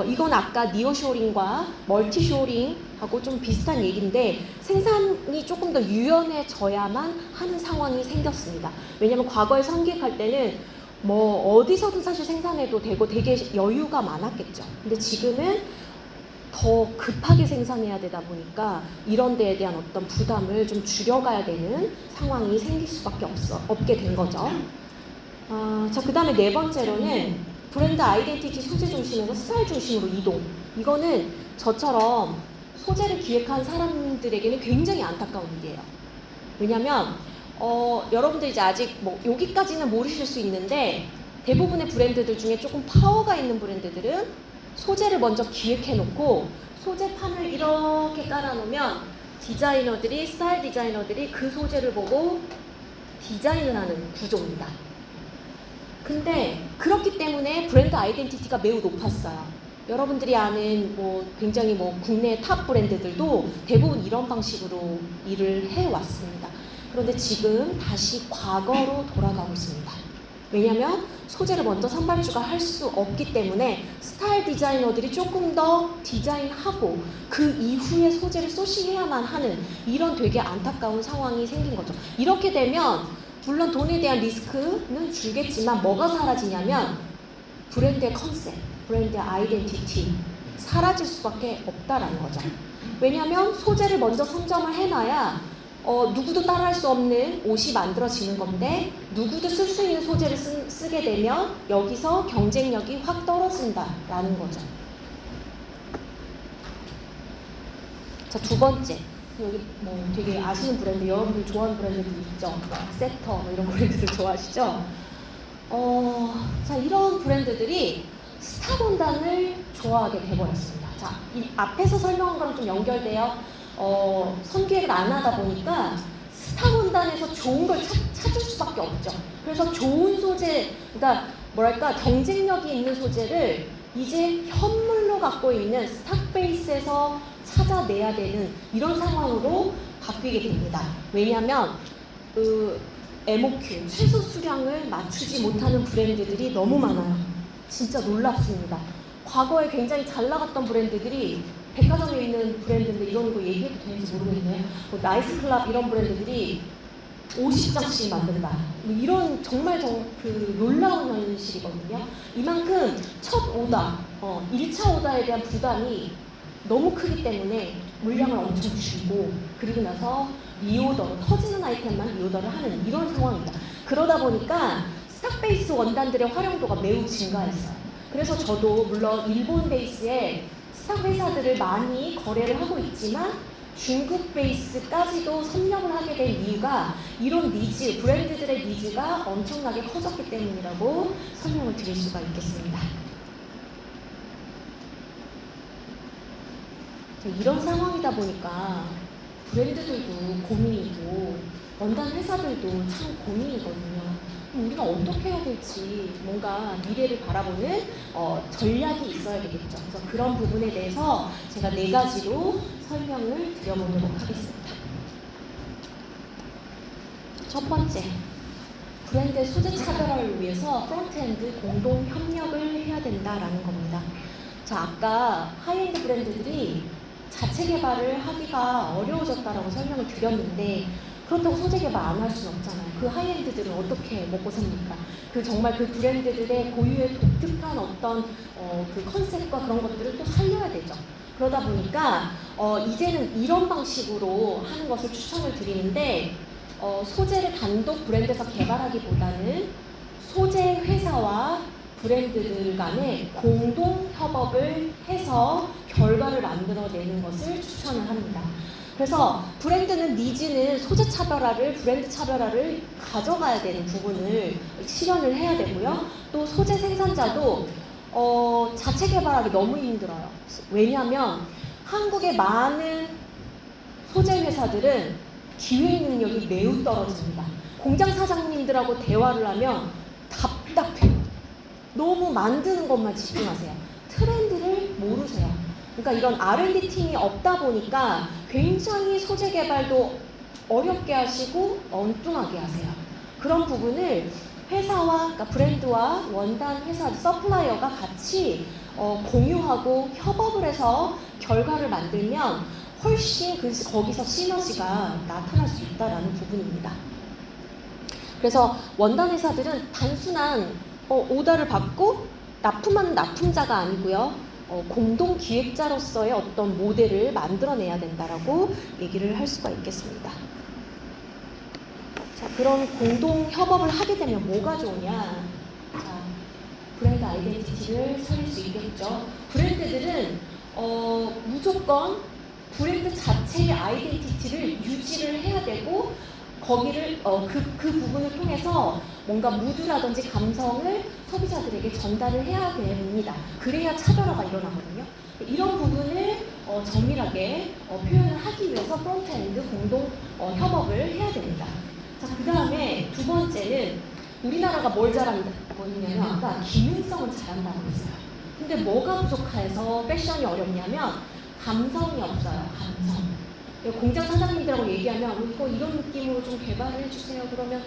이건 아까 니어쇼링과 멀티쇼링하고 좀 비슷한 얘기인데 생산이 조금 더 유연해져야만 하는 상황이 생겼습니다. 왜냐하면 과거에 선계획할 때는 뭐 어디서든 사실 생산해도 되고 되게 여유가 많았겠죠. 근데 지금은 더 급하게 생산해야 되다 보니까 이런 데에 대한 어떤 부담을 좀 줄여가야 되는 상황이 생길 수밖에 없게 된 거죠. 자, 그 다음에 네 번째로는 브랜드 아이덴티티 소재 중심에서 스타일 중심으로 이동. 이거는 저처럼 소재를 기획한 사람들에게는 굉장히 안타까운 일이에요. 왜냐면 여러분들 이제 아직 뭐 여기까지는 모르실 수 있는데 대부분의 브랜드들 중에 조금 파워가 있는 브랜드들은 소재를 먼저 기획해 놓고 소재판을 이렇게 깔아 놓으면 디자이너들이 스타일 디자이너들이 그 소재를 보고 디자인을 하는 구조입니다. 근데 그렇기 때문에 브랜드 아이덴티티가 매우 높았어요. 여러분들이 아는 뭐 굉장히 뭐 국내 탑 브랜드들도 대부분 이런 방식으로 일을 해왔습니다. 그런데 지금 다시 과거로 돌아가고 있습니다. 왜냐하면 소재를 먼저 선발주가 할 수 없기 때문에 스타일 디자이너들이 조금 더 디자인하고 그 이후에 소재를 소싱해야만 하는 이런 되게 안타까운 상황이 생긴 거죠. 이렇게 되면 물론 돈에 대한 리스크는 줄겠지만 뭐가 사라지냐면 브랜드의 컨셉, 브랜드의 아이덴티티 사라질 수밖에 없다라는 거죠. 왜냐하면 소재를 먼저 선점을 해놔야 누구도 따라할 수 없는 옷이 만들어지는 건데 누구도 쓸 수 있는 소재를 쓰게 되면 여기서 경쟁력이 확 떨어진다라는 거죠. 자, 두 번째. 여기 뭐 되게 아시는 브랜드, 여러분들 좋아하는 브랜드들 있죠? 세터 뭐 이런 브랜드들 좋아하시죠? 자, 이런 브랜드들이 스타 원단을 좋아하게 돼버렸습니다. 자, 이 앞에서 설명한 거랑 좀 연결돼요. 선계획을 안 하다 보니까 스타 원단에서 좋은 걸 찾을 수밖에 없죠. 그래서 좋은 소재, 그러니까 뭐랄까 경쟁력이 있는 소재를 이제 현물로 갖고 있는 스탁 베이스에서 찾아내야 되는 이런 상황으로 바뀌게 됩니다. 왜냐하면 MOQ, 최소 수량을 맞추지 못하는 브랜드들이 너무 많아요. 진짜 놀랍습니다. 과거에 굉장히 잘 나갔던 브랜드들이 백화점에 있는 브랜드인데 이런 거 얘기해도 되는지 모르겠네요. 뭐 나이스클럽 이런 브랜드들이 50장씩 만든다. 이런 정말 그 놀라운 현실이거든요. 이만큼 첫 오다, 1차 오다에 대한 부담이 너무 크기 때문에 물량을 엄청 줄이고 그리고 나서 리오더, 터지는 아이템만 리오더를 하는 이런 상황입니다. 그러다 보니까 스탁 베이스 원단들의 활용도가 매우 증가했어요. 그래서 저도 물론 일본 베이스의 스탁 회사들을 많이 거래를 하고 있지만 중국 베이스까지도 섭렵을 하게 된 이유가 이런 니즈, 브랜드들의 니즈가 엄청나게 커졌기 때문이라고 설명을 드릴 수가 있겠습니다. 이런 상황이다 보니까 브랜드들도 고민이고 원단 회사들도 참 고민이거든요. 우리가 어떻게 해야 될지 뭔가 미래를 바라보는 전략이 있어야 되겠죠. 그래서 그런 부분에 대해서 제가 4가지로 설명을 드려보도록 하겠습니다. 첫 번째, 브랜드의 소재 차별화를 위해서 프론트엔드 공동 협력을 해야 된다라는 겁니다. 자, 아까 하이엔드 브랜드들이 자체 개발을 하기가 어려워졌다라고 설명을 드렸는데 그렇다고 소재 개발 안 할 수는 없잖아요. 그 하이엔드들은 어떻게 먹고 삽니까? 그 정말 그 브랜드들의 고유의 독특한 어떤 그 컨셉과 그런 것들을 또 살려야 되죠. 그러다 보니까 이제는 이런 방식으로 하는 것을 추천을 드리는데 소재를 단독 브랜드에서 개발하기보다는 소재 회사와 브랜드들 간에 공동 협업을 해서 결과를 만들어내는 것을 추천을 합니다. 그래서 브랜드는 니즈는 소재 차별화를, 브랜드 차별화를 가져가야 되는 부분을 실현을 해야 되고요. 또 소재 생산자도 자체 개발하기 너무 힘들어요. 왜냐하면 한국의 많은 소재 회사들은 기획 능력이 매우 떨어집니다. 공장 사장님들하고 대화를 하면 답답해요. 너무 만드는 것만 집중하세요. 트렌드를 모르세요. 그러니까 이런 R&D 팀이 없다 보니까 굉장히 소재 개발도 어렵게 하시고 엉뚱하게 하세요. 그런 부분을 회사와, 그러니까 브랜드와 원단 회사, 서플라이어가 같이 공유하고 협업을 해서 결과를 만들면 훨씬 거기서 시너지가 나타날 수 있다는 부분입니다. 그래서 원단 회사들은 단순한 오더를 받고 납품하는 납품자가 아니고요. 공동 기획자로서의 어떤 모델을 만들어내야 된다라고 얘기를 할 수가 있겠습니다. 자, 그런 공동 협업을 하게 되면 뭐가 좋으냐? 자, 브랜드 아이덴티티를 살릴 수 있겠죠. 브랜드들은 무조건 브랜드 자체의 아이덴티티를 유지를 해야 되고 거기를 그 부분을 통해서 뭔가 무드라든지 감성을 소비자들에게 전달을 해야 됩니다. 그래야 차별화가 일어나거든요. 이런 부분을 정밀하게 표현을 하기 위해서 프론트엔드 공동 협업을 해야 됩니다. 자, 그 다음에 두 번째는 우리나라가 뭘 잘한다냐면 아까 기능성을 잘한다고 했어요. 근데 뭐가 부족해서 패션이 어렵냐면 감성이 없어요. 감성. 공장 사장님들하고 얘기하면 이거 이런 느낌으로 좀 개발을 해주세요. 그러면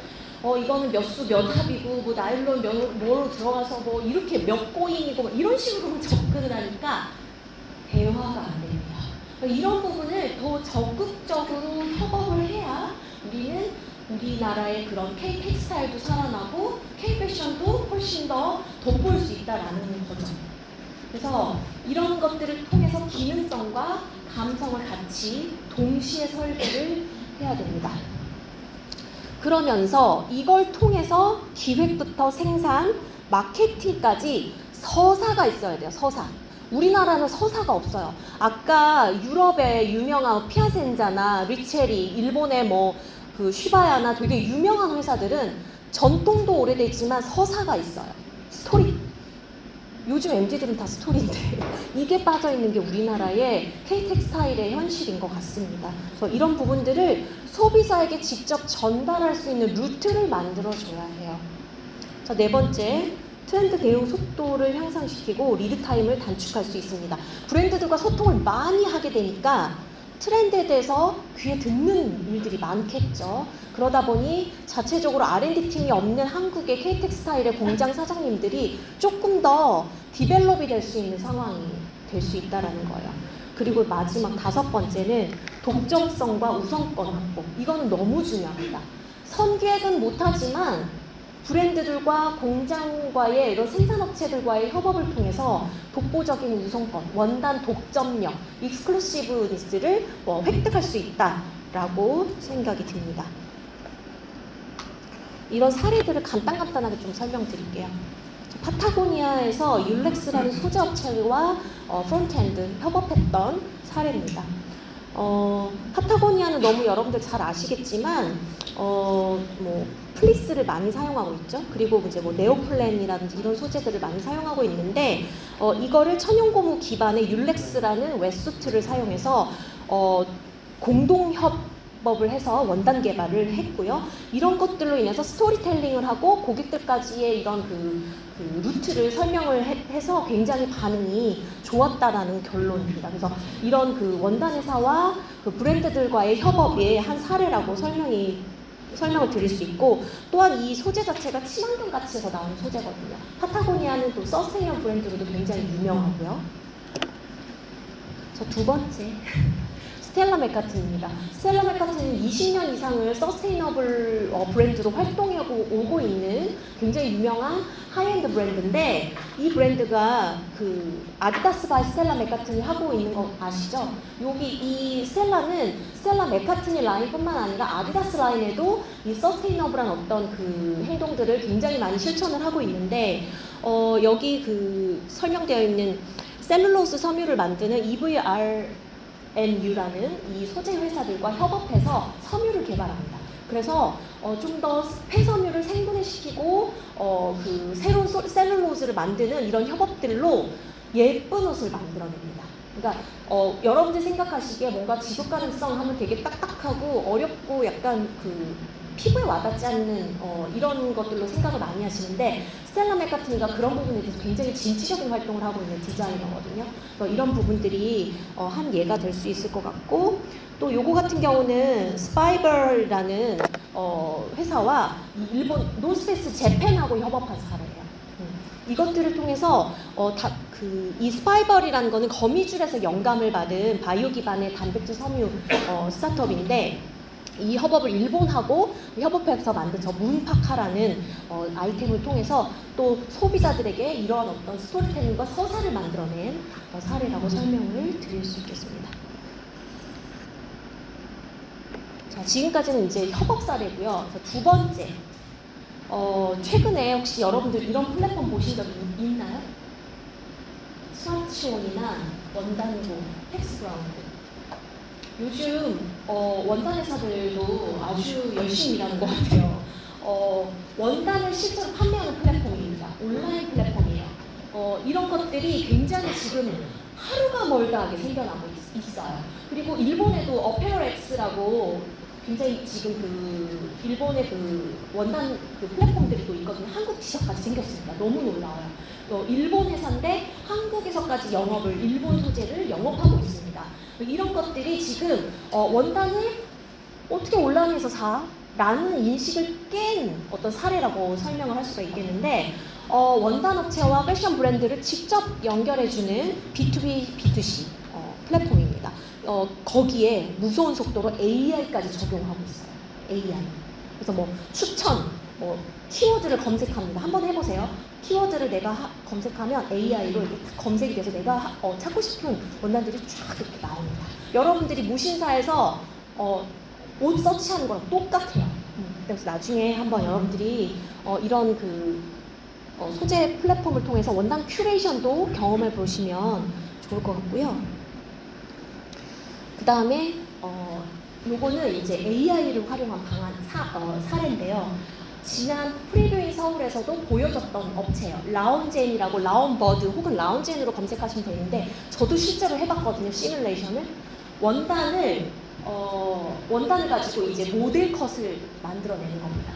이거는 몇 수 몇 합이고 뭐 나일론 뭐로 들어가서 뭐 이렇게 몇 꼬인이고 뭐 이런 식으로만 접근을 하니까 대화가 안 됩니다. 이런 부분을 더 적극적으로 협업을 해야 우리는 우리나라의 그런 K 텍스타일도 살아나고 K 패션도 훨씬 더 돋보일 수 있다라는 거죠. 그래서 이런 것들을 통해서 기능성과 감성을 같이 동시에 설계를 해야 됩니다. 그러면서 이걸 통해서 기획부터 생산, 마케팅까지 서사가 있어야 돼요. 서사. 우리나라는 서사가 없어요. 아까 유럽의 유명한 피아센자나 리체리, 일본의 그 슈바야나 되게 유명한 회사들은 전통도 오래돼 있지만 서사가 있어요. 스토리. 요즘 MZ들은 다 스토리인데 이게 빠져있는 게 우리나라의 K-텍스타일의 현실인 것 같습니다. 그래서 이런 부분들을 소비자에게 직접 전달할 수 있는 루트를 만들어줘야 해요. 자, 네 번째, 트렌드 대응 속도를 향상시키고 리드 타임을 단축할 수 있습니다. 브랜드들과 소통을 많이 하게 되니까 트렌드에 대해서 귀에 듣는 일들이 많겠죠. 그러다 보니 자체적으로 R&D 팀이 없는 한국의 K-텍스타일의 공장 사장님들이 조금 더 디벨롭이 될 수 있는 상황이 될 수 있다는 거예요. 그리고 마지막 다섯 번째는 독점성과 우선권 확보. 이거는 너무 중요합니다. 선기획은 못하지만 브랜드들과 공장과의 이런 생산업체들과의 협업을 통해서 독보적인 우선권, 원단 독점력, 익스클루시브니스를 획득할 수 있다라고 생각이 듭니다. 이런 사례들을 간단하게 좀 설명드릴게요. 파타고니아에서 율렉스라는 소재업체와 프론트엔드 협업했던 사례입니다. 파타고니아는 너무 여러분들 잘 아시겠지만 플리스를 많이 사용하고 있죠. 그리고 이제 네오플랜이라든지 이런 소재들을 많이 사용하고 있는데 이거를 천연고무 기반의 율렉스라는 웨스트를 사용해서 공동 협업을 해서 원단 개발을 했고요. 이런 것들로 인해서 스토리텔링을 하고 고객들까지의 이런 그 루트를 설명을 해서 굉장히 반응이 좋았다라는 결론입니다. 그래서 이런 그 원단 회사와 그 브랜드들과의 협업의 한 사례라고 설명을 드릴 수 있고, 또한 이 소재 자체가 친환경 가치에서 나온 소재거든요. 파타고니아는 또 서스테이너블 브랜드로도 굉장히 유명하고요. 자, 두 번째 스텔라 맥카튼입니다. 스텔라 맥카튼은 20년 이상을 서스테이너블 브랜드로 활동하고 오고 있는 굉장히 유명한 하이엔드 브랜드인데, 이 브랜드가 그 아디다스 바이 스텔라 맥카튼이 하고 있는 거 아시죠? 여기 이 스텔라는 스텔라 맥카튼이 라인뿐만 아니라 아디다스 라인에도 이 서스테이너블한 어떤 그 행동들을 굉장히 많이 실천을 하고 있는데, 여기 그 설명되어 있는 셀룰로스 섬유를 만드는 EVRNU라는 이 소재 회사들과 협업해서 섬유를 개발합니다. 그래서 좀 더 폐섬유를 생분해시키고 그 새로운 셀룰로스를 만드는 이런 협업들로 예쁜 옷을 만들어냅니다. 그러니까 여러분들 생각하시기에 뭔가 지속 가능성 하면 되게 딱딱하고 어렵고 약간 그 피부에 와닿지 않는 이런 것들로 생각을 많이 하시는데, 스텔라 맥카튼이가 그런 부분에 대해서 굉장히 진취적인 활동을 하고 있는 디자이너거든요. 이런 부분들이 한 예가 될 수 있을 것 같고, 또 요거 같은 경우는 스파이벌이라는 회사와 일본 노스페이스 재팬하고 협업한 사례예요. 이것들을 통해서 이 스파이벌이라는 거는 거미줄에서 영감을 받은 바이오 기반의 단백질 섬유 스타트업인데, 이 협업을 일본하고 협업해서 만든 저 문파카라는 아이템을 통해서 또 소비자들에게 이러한 어떤 스토리텔링과 서사를 만들어낸 사례라고 설명을 드릴 수 있겠습니다. 자, 지금까지는 이제 협업 사례고요. 두 번째, 최근에 혹시 여러분들 이런 플랫폼 보신 적 있나요? 스마트온이나 원단고, 텍스브라운드. 요즘 원단 회사들도 아주 열심히 일하는 것 같아요. 원단을 실제로 판매하는 플랫폼입니다. 온라인 플랫폼이에요. 이런 것들이 굉장히 지금 하루가 멀다하게 생겨나고 있어요. 그리고 일본에도 어페럴엑스라고 굉장히 지금 그 일본의 그 원단 그 플랫폼들이 또 있거든요. 한국 지사까지 생겼습니다. 너무 놀라워요. 일본 회사인데 한국에서까지 영업을, 일본 소재를 영업하고 있습니다. 이런 것들이 지금 원단을 어떻게 온라인에서 사? 라는 인식을 깬 어떤 사례라고 설명을 할 수가 있겠는데, 원단 업체와 패션 브랜드를 직접 연결해주는 B2B, B2C 플랫폼입니다. 거기에 무서운 속도로 AI까지 적용하고 있어요. AI. 그래서 뭐 추천, 키워드를 검색합니다. 한번 해보세요. 키워드를 내가 검색하면 AI로 이렇게 검색이 돼서 내가 찾고 싶은 원단들이 쫙 이렇게 나옵니다. 여러분들이 무신사에서 옷 서치하는 거랑 똑같아요. 그래서 나중에 한번 여러분들이 이런 그 소재 플랫폼을 통해서 원단 큐레이션도 경험해 보시면 좋을 것 같고요. 그 다음에 요거는 이제 AI를 활용한 방안 사례인데요. 지난 프리뷰인 서울에서도 보여줬던 업체예요. 라운젠이라고, 라운버드 혹은 라운젠으로 검색하시면 되는데, 저도 실제로 해봤거든요. 시뮬레이션을. 원단을 가지고 이제 모델 컷을 만들어내는 겁니다.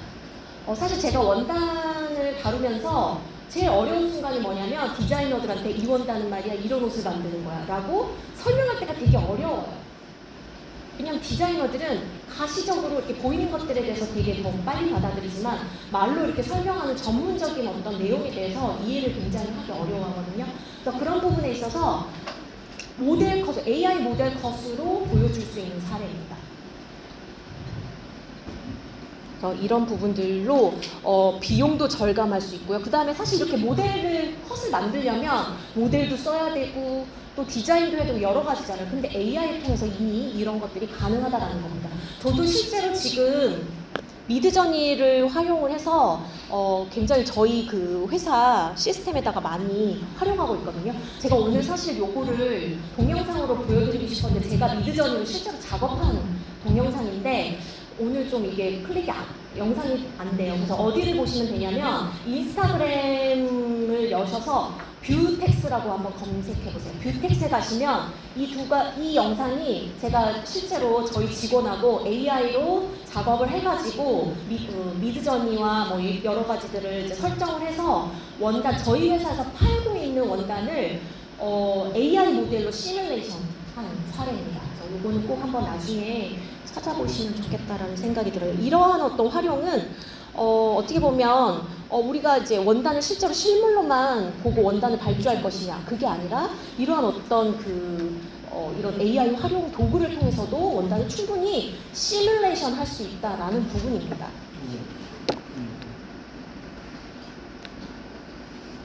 사실 제가 원단을 다루면서 제일 어려운 순간이 뭐냐면, 디자이너들한테 이 원단은 말이야 이런 옷을 만드는 거야 라고 설명할 때가 되게 어려워요. 왜냐면 디자이너들은 가시적으로 이렇게 보이는 것들에 대해서 되게 더 빨리 받아들이지만, 말로 이렇게 설명하는 전문적인 어떤 내용에 대해서 이해를 굉장히 하기 어려워하거든요. 그래서 그런 부분에 있어서 모델 컷, AI 모델 컷으로 보여줄 수 있는 사례입니다. 이런 부분들로 비용도 절감할 수 있고요. 그 다음에 사실 이렇게 컷을 만들려면 모델도 써야 되고 또 디자인도 해야 되고 여러 가지잖아요. 근데 AI를 통해서 이미 이런 것들이 가능하다라는 겁니다. 저도 실제로 지금 미드저니를 활용을 해서 굉장히 저희 그 회사 시스템에다가 많이 활용하고 있거든요. 제가 오늘 사실 요거를 동영상으로 보여드리고 싶었는데, 제가 미드저니를 실제로 작업한 동영상인데 오늘 좀 이게 영상이 안 돼요. 그래서 어디를 보시면 되냐면, 인스타그램을 여셔서 뷰텍스라고 한번 검색해보세요. 뷰텍스에 가시면 이 영상이 제가 실제로 저희 직원하고 AI로 작업을 해가지고 미드저니와 뭐 여러 가지들을 이제 설정을 해서 원단, 저희 회사에서 팔고 있는 원단을 AI 모델로 시뮬레이션 하는 사례입니다. 그래서 이거는 꼭 한번 나중에 찾아보시면 좋겠다라는 생각이 들어요. 이러한 어떤 활용은 어떻게 보면 우리가 이제 원단을 실제로 실물로만 보고 원단을 발주할 것이냐, 그게 아니라 이러한 어떤 이런 AI 활용 도구를 통해서도 원단을 충분히 시뮬레이션 할 수 있다라는 부분입니다.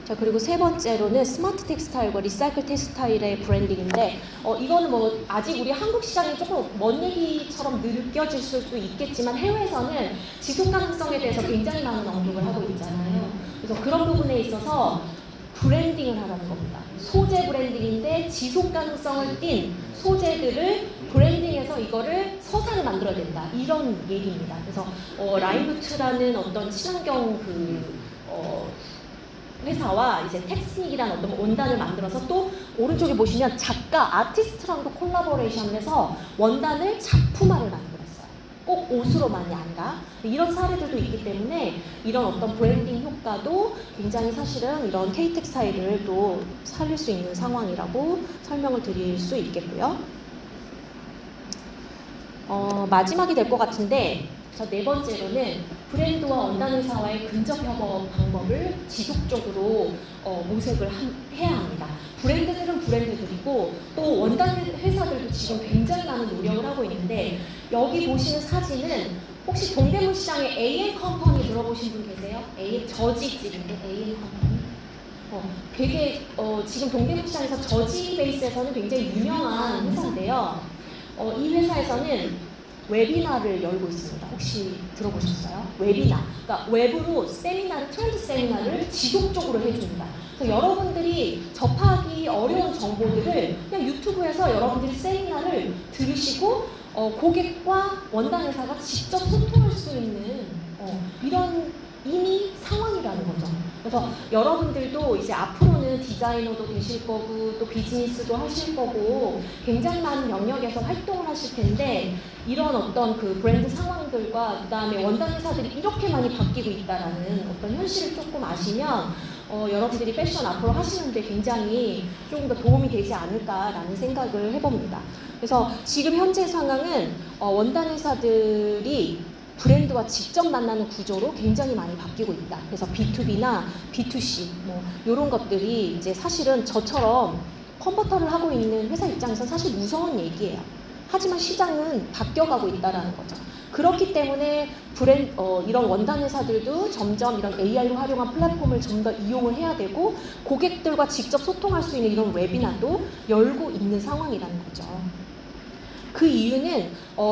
자, 그리고 세 번째로는 스마트 텍스타일과 리사이클 텍스타일의 브랜딩인데 이거는 뭐 아직 우리 한국 시장이 조금 먼 얘기처럼 느껴질 수도 있겠지만 해외에서는 지속 가능성에 대해서 굉장히 많은 언급을 하고 있잖아요. 그래서 그런 부분에 있어서 브랜딩을 하라는 겁니다. 소재 브랜딩인데 지속 가능성을 띈 소재들을 브랜딩해서 이거를 서사를 만들어야 된다. 이런 얘기입니다. 그래서 라인루트라는 어떤 친환경 회사와 이제 텍스닉이라는 어떤 원단을 만들어서 또 오른쪽에 보시면 작가, 아티스트랑도 콜라보레이션을 해서 원단을 작품화를 만들었어요. 꼭 옷으로만이 아니라 이런 사례들도 있기 때문에 이런 어떤 브랜딩 효과도 굉장히 사실은 이런 K-텍스타일을 또 살릴 수 있는 상황이라고 설명을 드릴 수 있겠고요. 마지막이 될 것 같은데 자, 네 번째로는 브랜드와 원단회사와의 근접 협업 방법을 지속적으로 모색을 해야 합니다. 브랜드들은 브랜드들이고 또 원단회사들도 지금 굉장히 많은 노력을 하고 있는데 여기 보시는 사진은 혹시 동대문 시장에 AM 컴퍼니 들어보신 분 계세요? AM 저지집인데 AM 컴퍼니? 되게 지금 동대문 시장에서 저지 베이스에서는 굉장히 유명한 회사인데요. 이 회사에서는 웨비나를 열고 있습니다. 혹시 들어보셨어요? 웨비나. 그러니까 웹으로 세미나를, 트렌드 세미나를 지속적으로 해줍니다. 그래서 여러분들이 접하기 어려운 정보들을 그냥 유튜브에서 여러분들이 세미나를 들으시고 고객과 원단 회사가 직접 소통할 수 있는 이런 이미 상황이라는 거죠. 그래서 여러분들도 이제 앞으로는 디자이너도 되실 거고 또 비즈니스도 하실 거고 굉장히 많은 영역에서 활동을 하실 텐데 이런 어떤 그 브랜드 상황들과 그 다음에 원단 회사들이 이렇게 많이 바뀌고 있다라는 어떤 현실을 조금 아시면 여러분들이 패션 앞으로 하시는데 굉장히 조금 더 도움이 되지 않을까라는 생각을 해봅니다. 그래서 지금 현재 상황은 원단 회사들이 브랜드와 직접 만나는 구조로 굉장히 많이 바뀌고 있다. 그래서 B2B나 B2C 뭐 이런 것들이 이제 사실은 저처럼 컨버터를 하고 있는 회사 입장에서 사실 무서운 얘기예요. 하지만 시장은 바뀌어가고 있다라는 거죠. 그렇기 때문에 이런 원단 회사들도 점점 이런 AI를 활용한 플랫폼을 좀 더 이용을 해야 되고 고객들과 직접 소통할 수 있는 이런 웨비나도 열고 있는 상황이라는 거죠. 그 이유는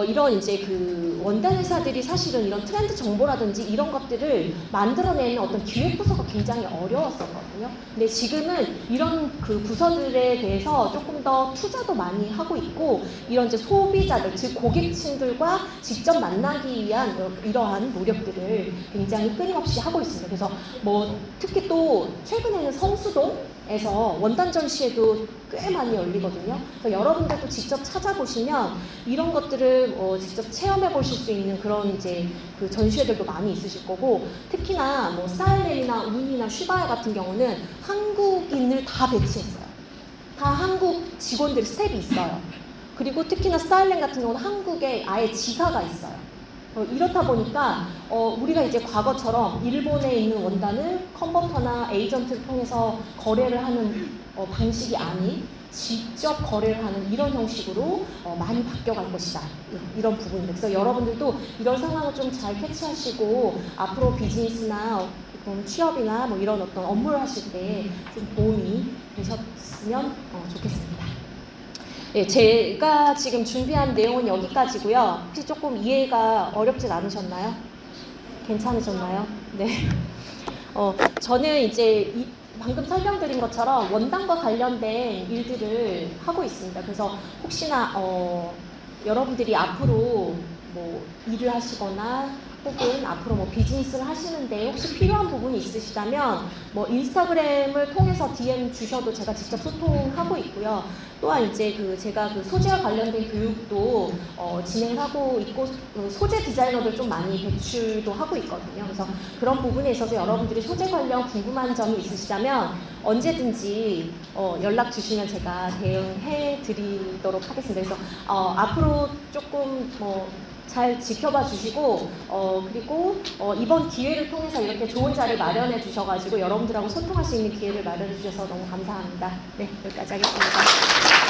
이런 이제 그 원단 회사들이 사실은 이런 트렌드 정보라든지 이런 것들을 만들어내는 어떤 기획 부서가 굉장히 어려웠었거든요. 근데 지금은 이런 그 부서들에 대해서 조금 더 투자도 많이 하고 있고 이런 이제 소비자들 즉 고객층들과 직접 만나기 위한 이러한 노력들을 굉장히 끊임없이 하고 있습니다. 그래서 뭐 특히 또 최근에는 성수동에서 원단 전시회도 꽤 많이 열리거든요. 그래서 여러분들도 직접 찾아보시면 이런 것들을 직접 체험해 보실 수 있는 그런 이제 그 전시회들도 많이 있으실 거고 특히나 뭐 스타일램이나 운이나 슈바야 같은 경우는 한국인을 다 배치했어요. 다 한국 직원들 스텝이 있어요. 그리고 특히나 스타일램 같은 경우는 한국에 아예 지사가 있어요. 이렇다 보니까 우리가 이제 과거처럼 일본에 있는 원단을 컨버터나 에이전트를 통해서 거래를 하는 방식이 아닌 직접 거래를 하는 이런 형식으로 많이 바뀌어갈 것이다. 이런 부분들. 그래서 여러분들도 이런 상황을 좀 잘 캐치하시고 앞으로 비즈니스나 취업이나 뭐 이런 어떤 업무를 하실 때 좀 도움이 되셨으면 좋겠습니다. 네, 제가 지금 준비한 내용은 여기까지고요. 혹시 조금 이해가 어렵진 않으셨나요? 괜찮으셨나요? 네. 저는 이제 방금 설명드린 것처럼 원단과 관련된 일들을 하고 있습니다. 그래서 혹시나 여러분들이 앞으로 뭐 일을 하시거나 혹은 앞으로 뭐 비즈니스를 하시는데 혹시 필요한 부분이 있으시다면 뭐 인스타그램을 통해서 DM 주셔도 제가 직접 소통하고 있고요. 또한 이제 제가 소재와 관련된 교육도 진행하고 있고 소재 디자이너들 좀 많이 배출도 하고 있거든요. 그래서 그런 부분에 있어서 여러분들이 소재 관련 궁금한 점이 있으시다면 언제든지 연락 주시면 제가 대응해 드리도록 하겠습니다. 그래서 앞으로 조금 잘 지켜봐 주시고 그리고 이번 기회를 통해서 이렇게 좋은 자리를 마련해 주셔가지고 여러분들하고 소통할 수 있는 기회를 마련해 주셔서 너무 감사합니다. 네, 여기까지 하겠습니다.